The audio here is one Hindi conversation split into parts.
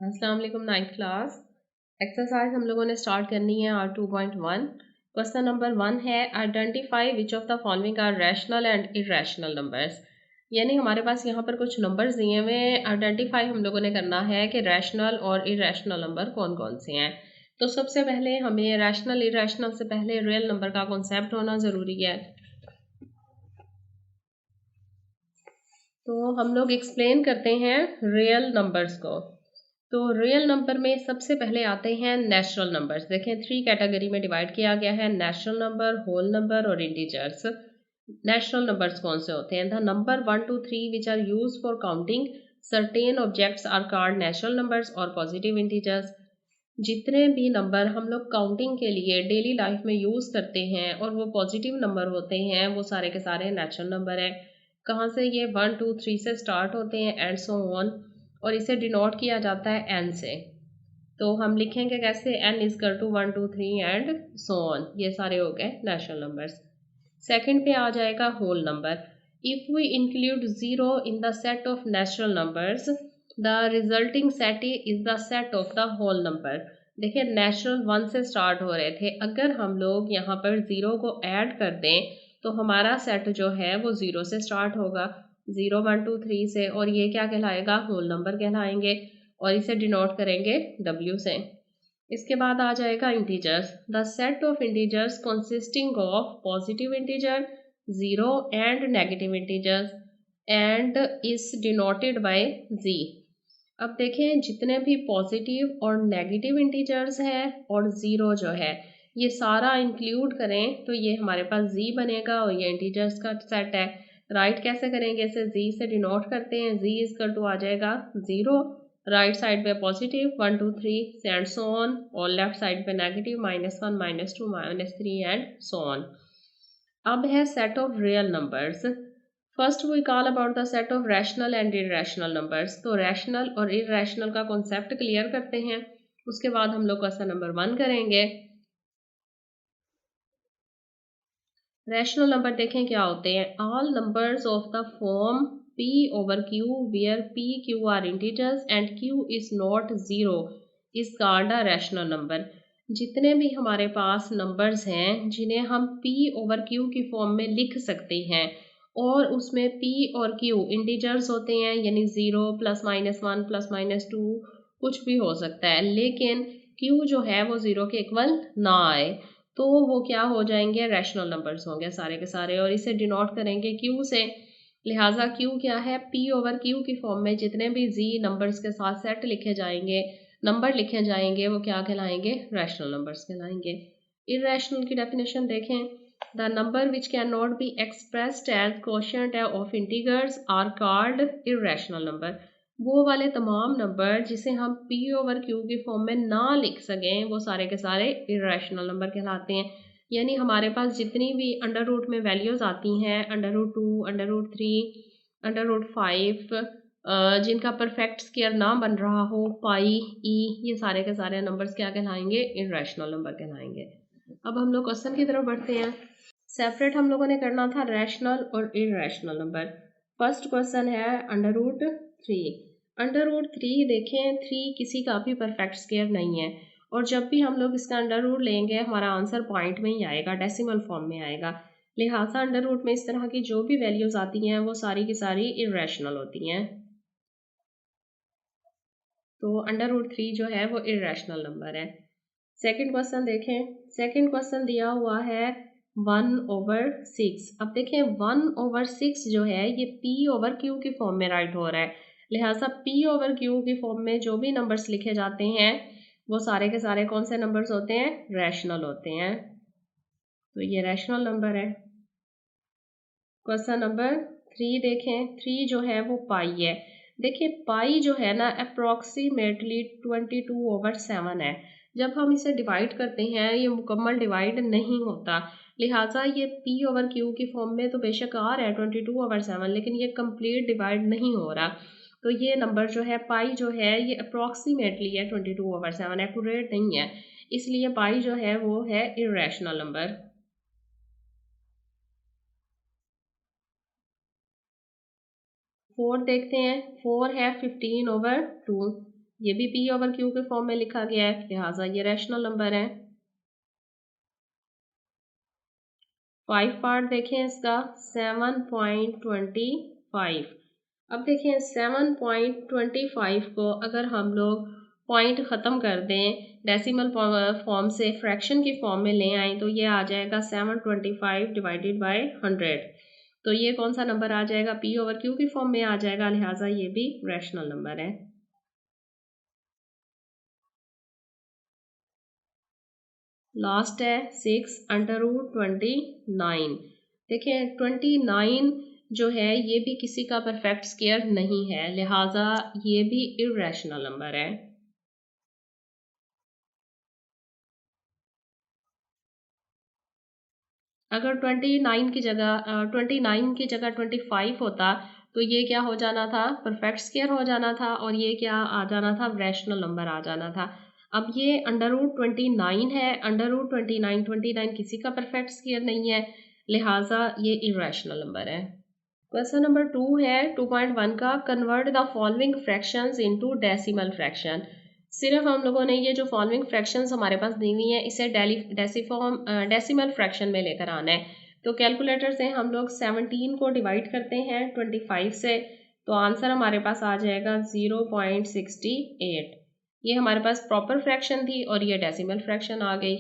अस्सलाम वालेकुम। 9th क्लास एक्सरसाइज हम लोगों ने स्टार्ट करनी है R2.1। क्वेश्चन नंबर 1 है identify which of the following are rational and irrational numbers. यानी हमारे पास यहाँ पर कुछ नंबर्स दिए हुए हैं, आइडेंटिफाई हम लोगों ने करना है कि रैशनल और इरेशनल नंबर कौन कौन से हैं। तो सबसे पहले हमें रैशनल इरेशनल से पहले रियल नंबर का कॉन्सेप्ट होना ज़रूरी है। तो हम लोग एक्सप्लेन करते हैं रियल नंबर्स को। तो रियल नंबर में सबसे पहले आते हैं नेचुरल नंबर्स। देखें 3 कैटेगरी में डिवाइड किया गया है, नेचुरल नंबर, होल नंबर और इंटीजर्स। नेचुरल नंबर्स कौन से होते हैं? The number 1 to 3 which are used for counting certain objects are called natural numbers और पॉजिटिव इंटीजर्स। जितने भी नंबर हम लोग काउंटिंग के लिए डेली लाइफ में यूज करते हैं और वो पॉजिटिव नंबर होते हैं, वो सारे के सारे नेचुरल नंबर हैं। कहाँ से? ये 1 2 3 से स्टार्ट होते हैं एंड सो ऑन, और इसे डिनोट किया जाता है एन से। तो हम लिखेंगे कैसे? N is equal to 1 2 3 and so on. ये सारे हो गए नेचुरल नंबर्स। सेकंड पे आ जाएगा whole number. If we include zero in the set of natural numbers, the resulting set is the set of the whole number. देखिए नेचुरल 1 से स्टार्ट हो रहे थे, अगर हम लोग यहाँ पर जीरो को ऐड कर दें तो हमारा सेट जो है वो जीरो से स्टार्ट होगा, 0 1 2 3 से, और ये क्या कहलाएगा? होल नंबर कहलाएंगे, और इसे डिनोट करेंगे W से। इसके बाद आ जाएगा integers. The set of integers consisting of positive integer, zero and negative integers and is denoted by Z। अब देखें जितने भी पॉजिटिव और नेगेटिव इंटीजर्स हैं और ज़ीरो जो है, ये सारा इंक्लूड करें तो ये हमारे पास Z बनेगा और ये इंटीजर्स का सेट है। राइट कैसे करेंगे? इसे Z से डिनोट करते हैं। Z इज इक्वल टू आ जाएगा 0, राइट साइड पे पॉजिटिव 1 2 3 एंड सो ऑन, और लेफ्ट साइड पे नेगेटिव -1 -2 -3 एंड सो ऑन। अब है set of real numbers. First we call about the set of rational and irrational numbers. तो रैशनल और इरेशनल का कॉन्सेप्ट क्लियर करते हैं, उसके बाद हम लोग क्वेश्चन नंबर 1 करेंगे। रैशनल नंबर देखें क्या होते हैं। All numbers of the form p over q where p q are integers and q is not zero is called a rational number। जितने भी हमारे पास नंबर्स हैं जिन्हें हम p over q की फॉर्म में लिख सकते हैं और उसमें p और q इंटीजर्स होते हैं, यानी 0 +-1 +-2 कुछ भी हो सकता है, लेकिन q जो है वो 0 के इक्वल ना आए तो वो क्या हो जाएंगे? रैशनल नंबर्स होंगे सारे के सारे, और इसे डिनोट करेंगे q से। लिहाजा q क्या है? p ओवर q की फॉर्म में जितने भी z नंबर्स के साथ सेट लिखे जाएंगे, नंबर लिखे जाएंगे, वो क्या कहलाएंगे? रैशनल नंबर्स कहलाएंगे। इरेशनल की डेफिनेशन देखें। The number which can not be expressed as quotient of integers are called irrational number. वो वाले तमाम नंबर जिसे हम p ओवर q की फॉर्म में ना लिख सकें, वो सारे के सारे इरेशनल नंबर कहलाते हैं। यानी हमारे पास जितनी भी अंडर रूट में वैल्यूज आती हैं, under root 2, under root 3, under root 5, जिनका परफेक्ट स्क्वायर ना बन रहा हो, पाई, ई, ये सारे के सारे नंबर्स क्या कहलाएंगे? इरेशनल नंबर कहलाएंगे। अब हम लोग क्वेश्चन की तरफ बढ़ते हैं। सेपरेट हम लोगों ने करना था रैशनल और इरेशनल नंबर। फर्स्ट क्वेश्चन है अंडर रूट 3। अंडर रूट 3 देखें, 3 किसी का भी परफेक्ट स्क्वायर नहीं है, और जब भी हम लोग इसका अंडर रूट लेंगे हमारा आंसर पॉइंट में ही आएगा, डेसिमल फॉर्म में आएगा। लिहाजा अंडर रूट में इस तरह की जो भी वैल्यूज आती हैं वो सारी की सारी इरेशनल होती हैं। तो अंडर रूट 3 जो है वो इरेशनल नंबर है। सेकंड क्वेश्चन देखें। सेकंड क्वेश्चन दिया हुआ है 1/6। अब देखें 1/6 जो है ये p ओवर q की फॉर्म में राइट हो रहा है, लिहाजा p ओवर q की फॉर्म में जो भी नंबर्स लिखे जाते हैं वो सारे के सारे कौन से नंबर्स होते हैं? रैशनल होते हैं। तो ये रैशनल नंबर है। क्वेश्चन नंबर 3 देखें। 3 जो है वो पाई है। देखिए पाई जो है ना अप्रोक्सीमेटली 22/7 है। जब हम इसे डिवाइड करते हैं ये मुकम्मल डिवाइड नहीं होता, लिहाजा ये p ओवर q की फॉर्म में तो बेशक आ रहा है 22/7, लेकिन ये कंप्लीट डिवाइड नहीं हो रहा। तो ये नंबर जो है पाई जो है ये अप्रोक्सीमेटली है 22/7, एक्यूरेट नहीं है, इसलिए पाई जो है वो है इरेशनल नंबर। 4 देखते हैं। 4 है 15/2। ये भी P ओवर Q के फॉर्म में लिखा गया है, लिहाजा ये रैशनल नंबर है। 5 पार्ट देखें इसका 7.25। अब देखें 7.25 को अगर हम लोग पॉइंट ख़त्म कर दें, डेसिमल फॉर्म से फ्रैक्शन की फॉर्म में ले आएँ, तो ये आ जाएगा 725 डिवाइडेड बाय 100। तो ये कौन सा नंबर आ जाएगा? P ओवर Q की फॉर्म में आ जाएगा, लिहाजा ये भी रैशनल नंबर है। लास्ट है 6√29। देखिए 29 जो है ये भी किसी का परफेक्ट स्क्वायर नहीं है, लिहाजा ये भी इर्रेशनल नंबर है। अगर 29 की जगह 25 होता तो ये क्या हो जाना था? परफेक्ट स्क्वायर हो जाना था, और ये क्या आ जाना था? रैशनल नंबर आ जाना था। अब ये √29 है, √29 किसी का परफेक्ट स्क्वायर नहीं है, लिहाजा ये इर्रेशनल नंबर है। क्वेश्चन नंबर 2 है 2.1 का, convert the following fractions into decimal fraction. सिर्फ हम लोगों ने ये जो फॉलोइंग फ्रैक्शंस हमारे पास दी हुई है इसे डेसिमल फ्रैक्शन में लेकर आना है। तो कैलकुलेटर से हम लोग 17 को डिवाइड करते हैं 25 से, तो आंसर हमारे पास आ जाएगा 0.68। ये हमारे पास प्रॉपर फ्रैक्शन थी और ये डेसिमल फ्रैक्शन आ गई।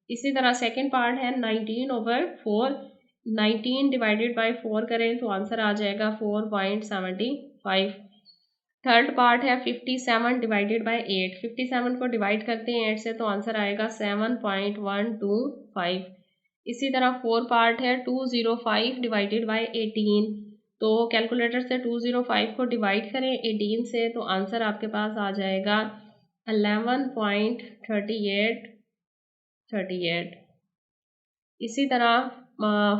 इसी तरह सेकेंड पार्ट है 19/4। 19 डिवाइडेड बाई 4 करें तो आंसर आ जाएगा 4.75। थर्ड पार्ट है 57 डिवाइडेड बाई 8। 57 को डिवाइड करते हैं 8 से तो आंसर आएगा 7.125। इसी तरह फोर पार्ट है 205 डिवाइडेड बाई 18। तो कैलकुलेटर से 205 को डिवाइड करें 18 से तो आंसर आपके पास आ जाएगा 11.38। इसी तरह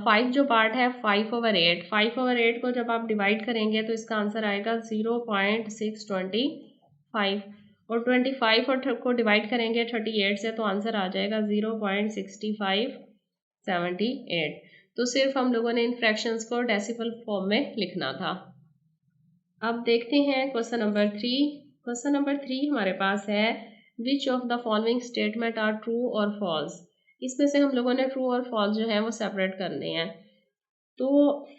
5 जो पार्ट है 5/8। 5/8 को जब आप डिवाइड करेंगे तो इसका आंसर आएगा 0.625। और 25 और को डिवाइड करेंगे 38 से तो आंसर आ जाएगा 0.6578। तो सिर्फ हम लोगों ने इन फ्रैक्शंस को डेसिमल फॉर्म में लिखना था। अब देखते हैं क्वेश्चन नंबर 3। क्वेश्चन नंबर 3 हमारे पास है, which of the following statement are true और फॉल्स। इसमें से हम लोगों ने ट्रू और फॉल्स जो है वो सेपरेट करने हैं। तो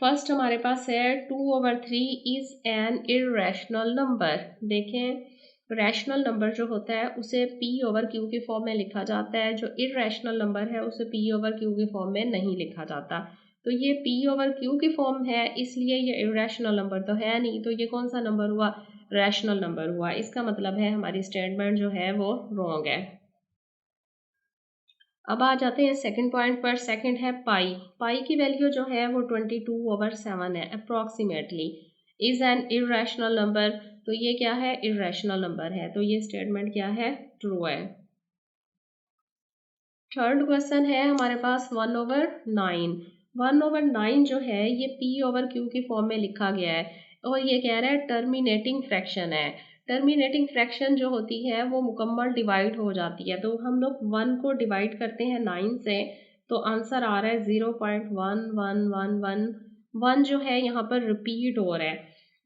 फर्स्ट हमारे पास है 2/3 इज एन इर्रेशनल नंबर। देखें रैशनल नंबर जो होता है उसे P ओवर Q की फॉर्म में लिखा जाता है, जो इर्रेशनल नंबर है उसे P ओवर Q की फॉर्म में नहीं लिखा जाता। तो ये P ओवर Q की फॉर्म है, इसलिए ये इर्रेशनल नंबर तो है नहीं, तो ये कौन सा नंबर हुआ? रैशनल नंबर हुआ। इसका मतलब है हमारी स्टेटमेंट जो है वो रॉन्ग है। अब आ जाते हैं सेकंड पॉइंट पर। सेकंड है पाई। पाई की वैल्यू जो है वो 22/7 है approximately. Is an irrational number. तो ये क्या है? इर्रेशनल नंबर है, तो ये स्टेटमेंट क्या है? ट्रू है। थर्ड क्वेश्चन है हमारे पास 1/9। 1/9 जो है ये P ओवर Q की फॉर्म में लिखा गया है, और ये कह रहा है टर्मिनेटिंग फ्रैक्शन है। टर्मिनेटिंग फ्रैक्शन जो होती है वो मुकम्मल डिवाइड हो जाती है, तो हम लोग 1 को डिवाइड करते हैं 9 से तो आंसर आ रहा है 0.1111। 1 जो है यहाँ पर रिपीट हो रहा है,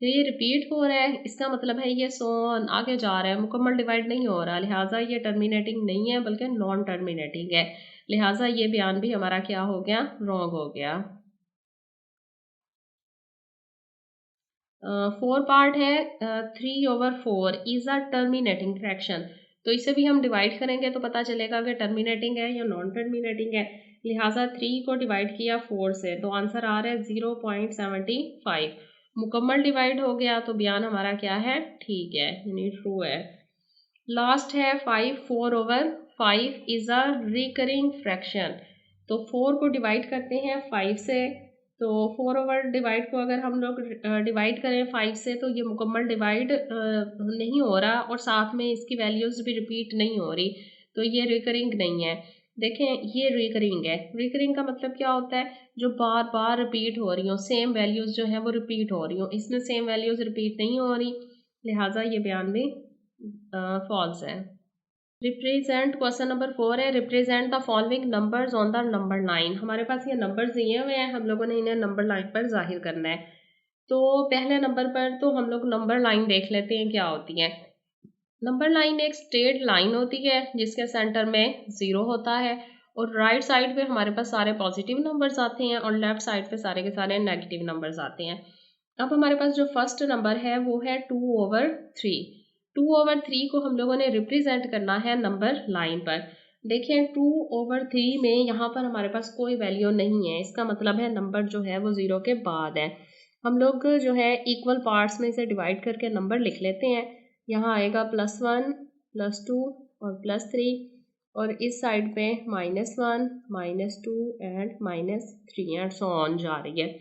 तो ये रिपीट हो रहा है, इसका मतलब है ये सोन आगे जा रहा है, मुकम्मल डिवाइड नहीं हो रहा, लिहाजा ये टर्मिनेटिंग नहीं है बल्कि नॉन टर्मिनेटिंग है, लिहाजा ये बयान भी हमारा क्या हो गया? रॉन्ग हो गया। फोर पार्ट है 3/4 इज अ टर्मिनेटिंग फ्रैक्शन। तो इसे भी हम डिवाइड करेंगे तो पता चलेगा कि टर्मिनेटिंग है या नॉन टर्मिनेटिंग है, लिहाजा 3 को डिवाइड किया 4 से तो आंसर आ रहा है 0.75। मुकम्मल डिवाइड हो गया तो बयान हमारा क्या है? ठीक है, यानी ट्रू है। लास्ट है 5। 4/5 इज अ रिकरिंग फ्रैक्शन। तो 4 को डिवाइड करते हैं 5 से, तो 4/डिवाइड को अगर हम लोग डिवाइड करें 5 से तो ये मुकम्मल डिवाइड नहीं हो रहा, और साथ में इसकी वैल्यूज़ भी रिपीट नहीं हो रही, तो ये रिकरिंग नहीं है। देखें ये रिकरिंग है। रिकरिंग का मतलब क्या होता है? जो बार बार रिपीट हो रही हो, सेम वैल्यूज़ जो है वो रिपीट हो रही हो, इसमें सेम वैल्यूज़ रिपीट नहीं हो रही, लिहाजा ये बयान भी फॉल्स है। रिप्रेजेंट क्वेश्चन नंबर 4 है, represent the following numbers on the number line. हमारे पास ये नंबर्स दिए हुए हैं, हम लोगों ने इन्हें नंबर लाइन पर जाहिर करना है। तो पहले नंबर पर तो हम लोग नंबर लाइन देख लेते हैं क्या होती है। नंबर लाइन एक स्ट्रेट लाइन होती है जिसके सेंटर में 0 होता है और राइट साइड पे हमारे पास सारे पॉजिटिव नंबर्स आते हैं और लेफ्ट साइड पे सारे के सारे नेगेटिव नंबर्स आते हैं। अब हमारे पास जो फर्स्ट नंबर है वो है 2/3। 2/3 को हम लोगों ने रिप्रेजेंट करना है नंबर लाइन पर। देखें 2/3 में यहाँ पर हमारे पास कोई वैल्यू नहीं है, इसका मतलब है नंबर जो है वो 0 के बाद है। हम लोग जो है इक्वल पार्ट्स में इसे डिवाइड करके नंबर लिख लेते हैं। यहाँ आएगा +1, +2 और +3 और इस साइड पे -1, -2 एंड -3 एंड सो ऑन जा रही है।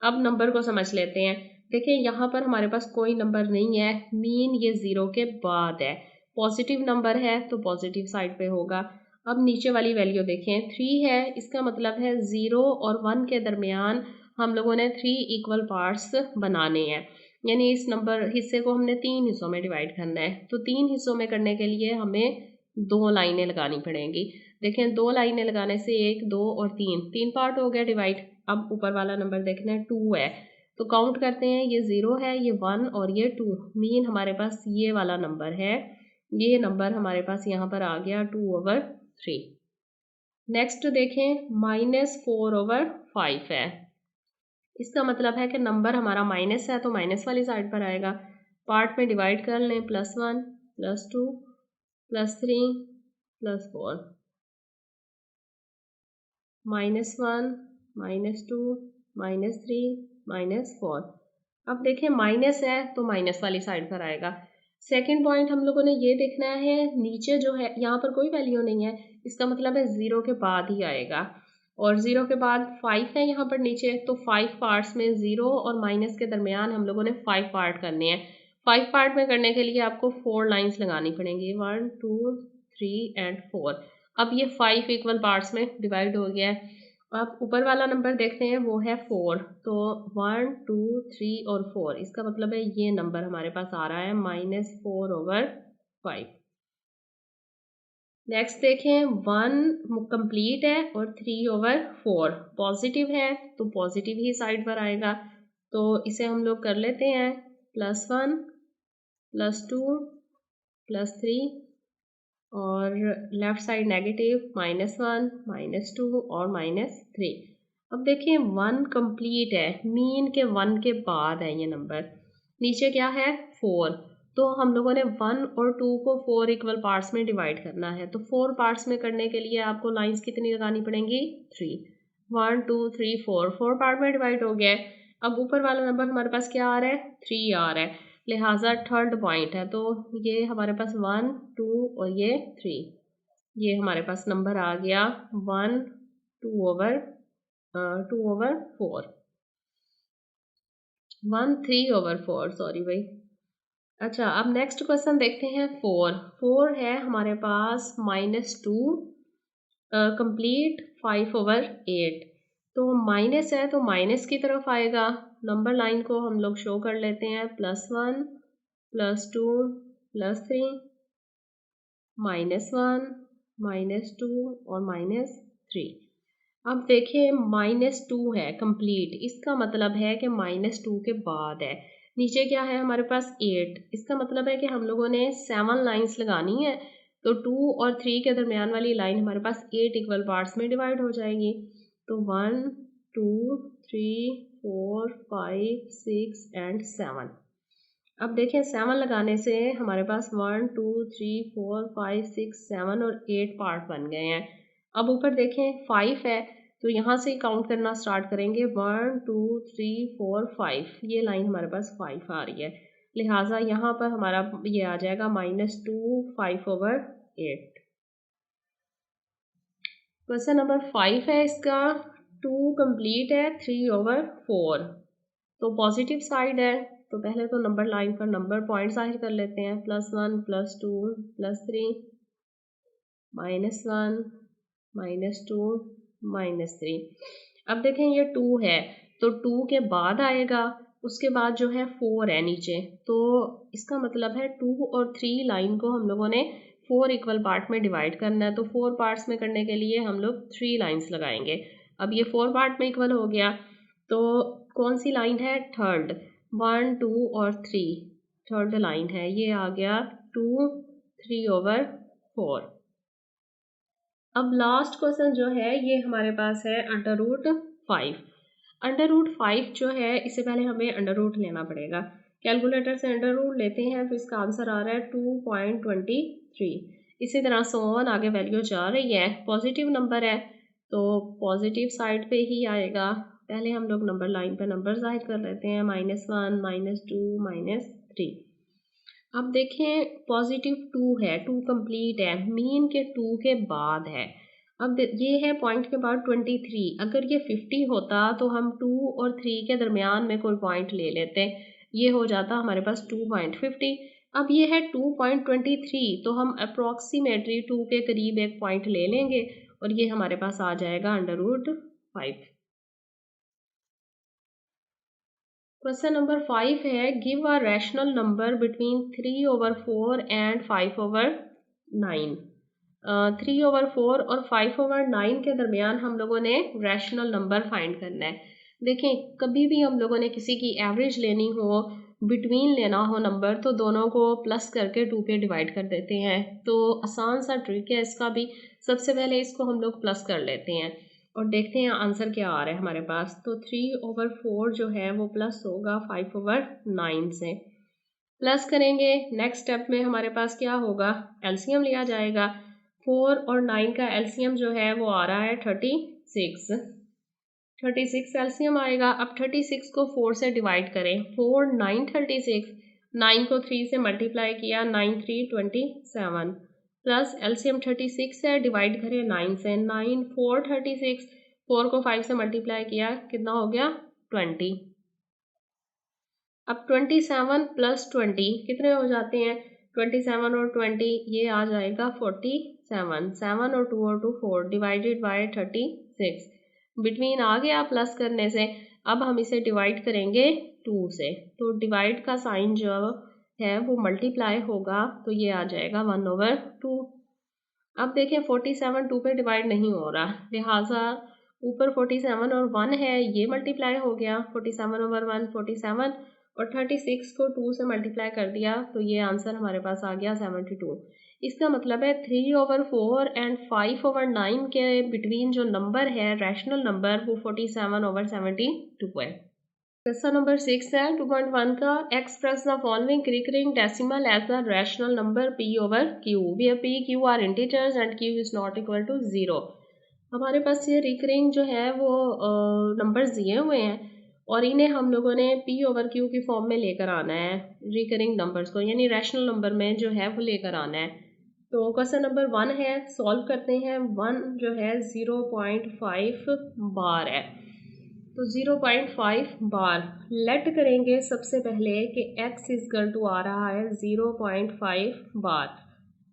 अब नंबर को समझ लेते हैं। देखिए यहाँ पर हमारे पास कोई नंबर नहीं है, मीन ये 0 के बाद है। पॉजिटिव नंबर है तो पॉजिटिव साइड पे होगा। अब नीचे वाली वैल्यू देखें 3 है, इसका मतलब है 0 और 1 के दरमियान हम लोगों ने 3 इक्वल पार्ट्स बनाने हैं, यानी इस नंबर हिस्से को हमने 3 हिस्सों में डिवाइड करना है। तो 3 हिस्सों में करने के लिए हमें 2 लाइनें लगानी पड़ेंगी। देखें 2 लाइनें लगाने से 1, 2 और 3 पार्ट हो गया डिवाइड। अब ऊपर वाला नंबर देखना है 2 है, तो काउंट करते हैं, ये 0 है, ये 1 और ये 2, मीन हमारे पास ये वाला नंबर है। ये नंबर हमारे पास यहाँ पर आ गया 2/3। नेक्स्ट देखें -4/5 है, इसका मतलब है कि नंबर हमारा माइनस है तो माइनस वाली साइड पर आएगा। पार्ट में डिवाइड कर लें, +1, +2, +3, +4, -1, -2, -3, -4। अब देखें माइनस है तो माइनस वाली साइड पर आएगा। सेकंड पॉइंट हम लोगों ने ये देखना है, नीचे जो है यहाँ पर कोई वैल्यू नहीं है, इसका मतलब है 0 के बाद ही आएगा और 0 के बाद 5 है यहाँ पर नीचे, तो 5 पार्ट्स में 0 और माइनस के दरमियान हम लोगों ने 5 पार्ट करने हैं। 5 पार्ट में करने के लिए आपको 4 लाइन्स लगानी पड़ेंगी, 1, 2, 3 एंड 4। अब ये 5 इक्वल पार्ट्स में डिवाइड हो गया है। आप ऊपर वाला नंबर देखते हैं वो है 4, तो 1, 2, 3 और 4, इसका मतलब है ये नंबर हमारे पास आ रहा है -4/5। नेक्स्ट देखें 1 कंप्लीट है और 3/4 पॉजिटिव है तो पॉजिटिव ही साइड पर आएगा, तो इसे हम लोग कर लेते हैं +1, +2, +3 और लेफ्ट साइड नेगेटिव -1, -2 और -3। अब देखिए 1 कंप्लीट है, मीन के 1 के बाद है ये नंबर। नीचे क्या है 4, तो हम लोगों ने 1 और 2 को 4 इक्वल पार्ट्स में डिवाइड करना है, तो 4 पार्ट्स में करने के लिए आपको लाइंस कितनी लगानी पड़ेंगी 3, 1, 2, 3, 4 पार्ट में डिवाइड हो गया है। अब ऊपर वाला नंबर हमारे पास क्या आ रहा है 3 आ रहा है, लिहाजा थर्ड पॉइंट है, तो ये हमारे पास 1, 2 और ये 3, ये हमारे पास नंबर आ गया 1, 2/4, 1, 3/4, सॉरी भाई। अच्छा अब नेक्स्ट क्वेश्चन देखते हैं 4 है हमारे पास -2 कंप्लीट 5/8, तो माइनस है तो माइनस की तरफ आएगा। नंबर लाइन को हम लोग शो कर लेते हैं, +1, +2, +3, -1, -2 और -3। अब देखिए -2 है कंप्लीट, इसका मतलब है कि -2 के बाद है। नीचे क्या है हमारे पास 8, इसका मतलब है कि हम लोगों ने 7 लाइंस लगानी है, तो 2 और 3 के दरमियान वाली लाइन हमारे पास 8 इक्वल पार्ट्स में डिवाइड हो जाएगी। तो 1, 2, 3, 4, 5, 6 एंड 7। अब देखें 7 लगाने से हमारे पास 1, 2, 3, 4, 5, 6, 7 और 8 पार्ट बन गए हैं। अब ऊपर देखें 5 है, तो यहाँ से काउंट करना स्टार्ट करेंगे, 1, 2, 3, 4, 5, ये लाइन हमारे पास 5 आ रही है, लिहाजा यहाँ पर हमारा ये आ जाएगा -2 5/8। क्वेश्चन नंबर 5 है इसका, 2 कंप्लीट है 3/4, तो पॉजिटिव साइड है, तो पहले तो नंबर लाइन पर नंबर पॉइंट जाहिर कर लेते हैं, +1, +2, +3, -1, -2, -3। अब देखें ये 2 है, तो 2 के बाद आएगा, उसके बाद जो है 4 है नीचे, तो इसका मतलब है 2 और 3 लाइन को हम लोगों ने 4 इक्वल पार्ट में डिवाइड करना है, तो 4 पार्ट्स में करने के लिए हम लोग 3 लाइन्स लगाएंगे। अब ये 4 पार्ट में इक्वल हो गया, तो कौन सी लाइन है थर्ड, 1, 2 और 3 थर्ड लाइन है, ये आ गया 2, 3/4। अब लास्ट क्वेश्चन जो है ये हमारे पास है √5। √5 जो है इससे पहले हमें अंडर रूट लेना पड़ेगा। कैलकुलेटर से अंडर रूट लेते हैं तो इसका आंसर आ रहा है 2.23। इसी तरह सोन आगे वैल्यू जा रही है, पॉजिटिव नंबर है तो पॉजिटिव साइड पे ही आएगा। पहले हम लोग नंबर लाइन पे नंबर जाहिर कर लेते हैं, -1, -2, -3। अब देखें पॉजिटिव 2 है, 2 कंप्लीट है, मीन के 2 के बाद है। अब ये है पॉइंट के बाद 23। अगर ये 50 होता तो हम 2 और 3 के दरमियान में कोई पॉइंट ले लेते, ये हो जाता हमारे पास 2.50। अब ये है 2.23 तो हम अप्रॉक्सीमेटली 2 के करीब एक पॉइंट ले लेंगे और ये हमारे पास आ जाएगा √5। क्वेश्चन नंबर 5 है, give a rational number between 3/4 and 5/9। 3/4 और 5/9 के दरमियान हम लोगों ने रैशनल नंबर फाइंड करना है। देखें कभी भी हम लोगों ने किसी की एवरेज लेनी हो, बिटवीन लेना हो नंबर, तो दोनों को प्लस करके 2 पे डिवाइड कर देते हैं। तो आसान सा ट्रिक है इसका भी। सबसे पहले इसको हम लोग प्लस कर लेते हैं और देखते हैं आंसर क्या आ रहा है हमारे पास। तो 3/4 जो है वो प्लस होगा 5/9 से। प्लस करेंगे, नेक्स्ट स्टेप में हमारे पास क्या होगा, एलसीएम लिया जाएगा। 4 और 9 का एलसीएम जो है वो आ रहा है 36। 36 एलसीएम आएगा। अब 36 को 4 से डिवाइड करें, 4 9 36, 9 को 3 से मल्टीप्लाई किया, 9 3 27 प्लस एलसीएम 36 है, डिवाइड करें 9 से, 9 4 36, 4 को 5 से मल्टीप्लाई किया, कितना हो गया 20। अब 27 प्लस 20 कितने हो जाते हैं, 27 और 20 ये आ जाएगा 47। 7 और 2 और 2 4 डिवाइडेड बाय 36, बिटवीन आ गया प्लस करने से। अब हम इसे डिवाइड करेंगे 2 से, तो डिवाइड का साइन जो है वो मल्टीप्लाई होगा तो ये आ जाएगा 1/2। अब देखें 47 2 पे डिवाइड नहीं हो रहा, लिहाजा ऊपर 47 और 1 है, ये मल्टीप्लाई हो गया, 47/1 47, और 36 को 2 से मल्टीप्लाई कर दिया तो ये आंसर हमारे पास आ गया 72। इसका मतलब है 3/4 एंड 5/9 के बिटवीन जो नंबर है रैशनल नंबर वो 47/72 है। क्वेश्चन नंबर 6 है 2.1 का, express the following recurring decimal as the rational number p/q where p q are integers and q is not equal to 0। हमारे पास ये रिकरिंग जो है वो नंबर्स दिए हुए हैं और इन्हें हम लोगों ने p/q की फॉर्म में लेकर आना है, रिकरिंग नंबर्स को, यानी रैशनल नंबर में जो है वो लेकर आना है। तो क्वेश्चन नंबर 1 है, सॉल्व करते हैं। 1 जो है 0.5 बार है, तो 0.5 बार लेट करेंगे सबसे पहले कि x इक्वल टू आ रहा है 0.5 बार,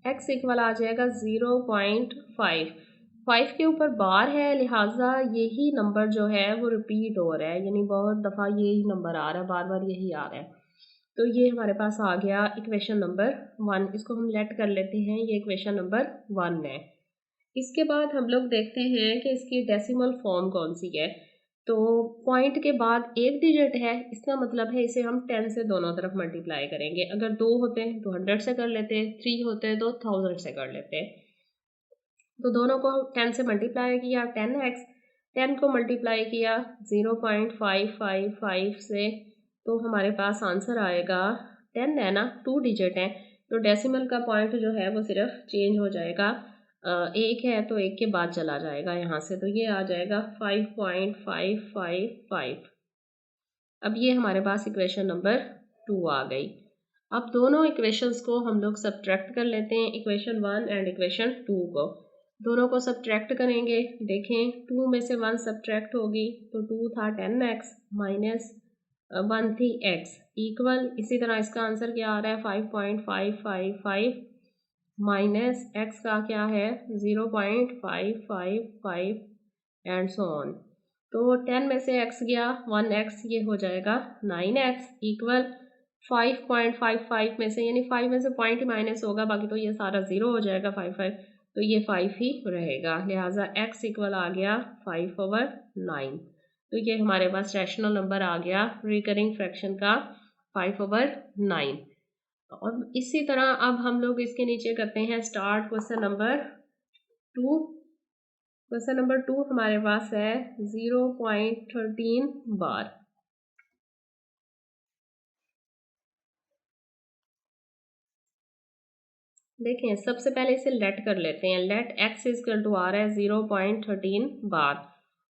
x इक्वल आ जाएगा 0.5। 5 के ऊपर बार है, लिहाजा यही नंबर जो है वो रिपीट हो रहा है, यानी बहुत दफ़ा यही नंबर आ रहा है, बार बार यही आ रहा है। तो ये हमारे पास आ गया इक्वेशन नंबर 1, इसको हम लेट कर लेते हैं, ये इक्वेशन नंबर 1 है। इसके बाद हम लोग देखते हैं कि इसकी डेसिमल फॉर्म कौन सी है। तो पॉइंट के बाद एक डिजिट है, इसका मतलब है इसे हम 10 से दोनों तरफ मल्टीप्लाई करेंगे। अगर 2 होते हैं तो 100 से कर लेते हैं, 3 होते हैं तो 1000 से कर लेते हैं। तो दोनों को 10 से मल्टीप्लाई किया 10x, 10 को मल्टीप्लाई किया 0.555 से, तो हमारे पास आंसर आएगा 10 है ना, 2 डिजिट है, तो डेसिमल का पॉइंट जो है वो सिर्फ चेंज हो जाएगा, एक है तो एक के बाद चला जाएगा यहाँ से, तो ये आ जाएगा 5.555। अब ये हमारे पास इक्वेशन नंबर 2 आ गई। अब दोनों इक्वेशंस को हम लोग सब्ट्रैक्ट कर लेते हैं, इक्वेशन 1 एंड इक्वेशन 2 को। दोनों को सब्ट्रैक्ट करेंगे, देखें 2 में से 1 सब्ट्रैक्ट होगी तो 2 था 10x माइनस 1 थी x इक्वल, इसी तरह इसका आंसर क्या आ रहा है 5.555 माइनस x का क्या है 0.555 एंड सो ऑन। तो 10 में से x गया 1x, ये हो जाएगा 9x इक्वल 5.55 में से, यानी 5 में से पॉइंट माइनस होगा, बाकी तो ये सारा 0 हो जाएगा 5 तो ये 5 ही रहेगा, लिहाजा x इक्वल आ गया 5/9। तो ये हमारे पास रैशनल नंबर आ गया रिकरिंग फ्रैक्शन का 5/9। और इसी तरह अब हम लोग इसके नीचे करते हैं start question number 2। Question number 2 हमारे पास है 0.13 बार। देखें सबसे पहले इसे लेट कर लेते हैं। लेट x इक्वल टू आ रहा है 0.13 बार,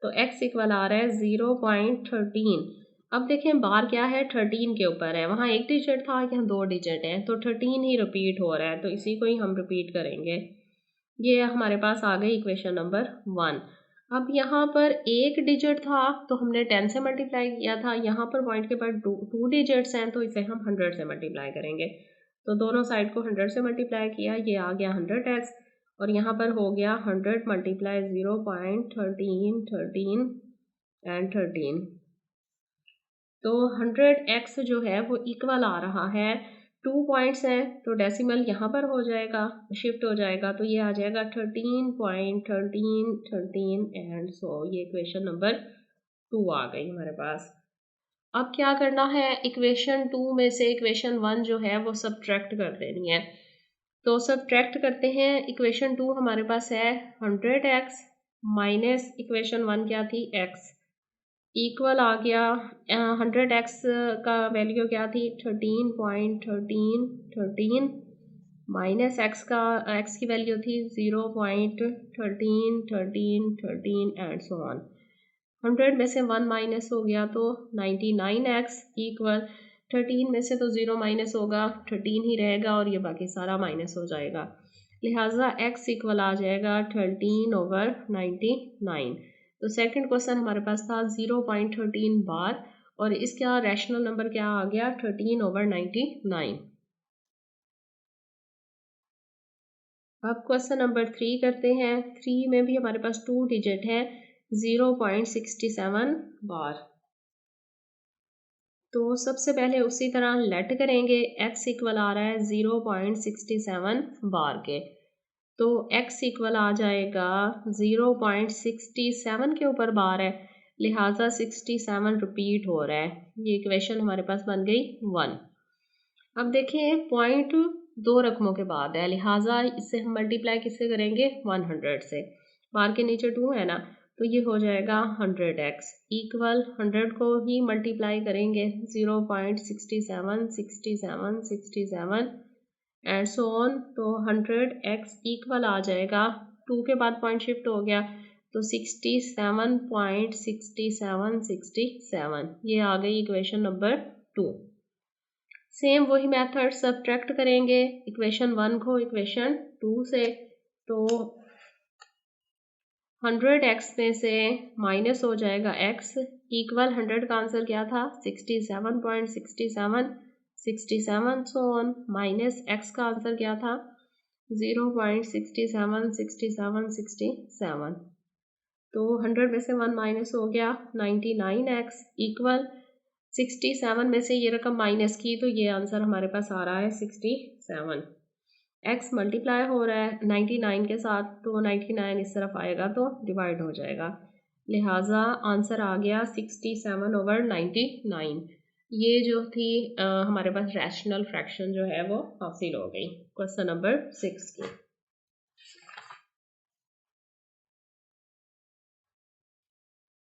तो x इक्वल आ रहा है 0.13। अब देखें बार क्या है, 13 के ऊपर है, वहाँ एक डिजिट था यहाँ दो डिजिट हैं, तो 13 ही रिपीट हो रहा है, तो इसी को ही हम रिपीट करेंगे। ये हमारे पास आ गई इक्वेशन नंबर 1। अब यहाँ पर एक डिजिट था तो हमने 10 से मल्टीप्लाई किया था, यहाँ पर पॉइंट के बाद टू डिजिट्स हैं तो इसे हम 100 से मल्टीप्लाई करेंगे। तो दोनों साइड को 100 से मल्टीप्लाई किया, ये आ गया 100x, और यहाँ पर हो गया 100 मल्टीप्लाई 0.13 13 एंड 13। तो 100x जो है वो इक्वल आ रहा है, 2 पॉइंट्स हैं तो डेसिमल यहाँ पर हो जाएगा, शिफ्ट हो जाएगा, तो ये आ जाएगा 13.13 13 एंड सो। ये इक्वेशन नंबर 2 आ गई हमारे पास। अब क्या करना है, इक्वेशन 2 में से इक्वेशन 1 जो है वो सब्ट्रैक्ट कर देनी है। तो सब्ट्रैक्ट करते हैं। इक्वेशन 2 हमारे पास है 100x माइनस इक्वेशन 1 क्या थी, x, इक्वल आ गया 100x का वैल्यू क्या थी 13.13 13 माइनस x की वैल्यू थी 0.13 13 13 एंड सो ऑन। 100 में से 1 माइनस हो गया तो 99x इक्वल 13 में से तो 0 माइनस होगा, 13 ही रहेगा और ये बाकी सारा माइनस हो जाएगा, लिहाजा x इक्वल आ जाएगा 13/99। तो सेकंड क्वेश्चन हमारे पास था 0.13 बार और इसका रैशनल नंबर क्या आ गया 13/99। अब क्वेश्चन नंबर 3 करते हैं। 3 में भी हमारे पास 2 डिजिट है, 0.67 बार। तो सबसे पहले उसी तरह लेट करेंगे, x इक्वल आ रहा है 0.67 बार के, तो x इक्वल आ जाएगा 0.67 के ऊपर बार है, लिहाजा 67 रिपीट हो रहा है। ये इक्वेशन हमारे पास बन गई 1। अब देखें पॉइंट दो रकमों के बाद है, लिहाजा इससे हम मल्टीप्लाई किससे करेंगे 100 से, बार के नीचे 2 है ना, तो ये हो जाएगा 100x इक्वल 100 को ही मल्टीप्लाई करेंगे 0.67 67 67 एंड सो ऑन, तो 100x इक्वल आ जाएगा, 2 के बाद पॉइंट शिफ्ट हो गया तो 67.6767। ये आ गई इक्वेशन नंबर 2। सेम वही मेथड सब्ट्रैक्ट करेंगे इक्वेशन 1 को इक्वेशन 2 से, तो 100x में से माइनस हो जाएगा x इक्वल 100 का आंसर क्या था 67.67 67 सो ऑन, माइनस x का आंसर क्या था 0.67 67 67। तो 100 में से 1 माइनस हो गया 99x इक्वल 67 में से ये रकम माइनस की तो ये आंसर हमारे पास आ रहा है 67। x मल्टीप्लाई हो रहा है 99 के साथ, तो 99 इस तरफ आएगा तो डिवाइड हो जाएगा, लिहाजा आंसर आ गया 67/99। ये जो थी हमारे पास रैशनल फ्रैक्शन जो है वो हासिल हो गई क्वेश्चन नंबर 6 की।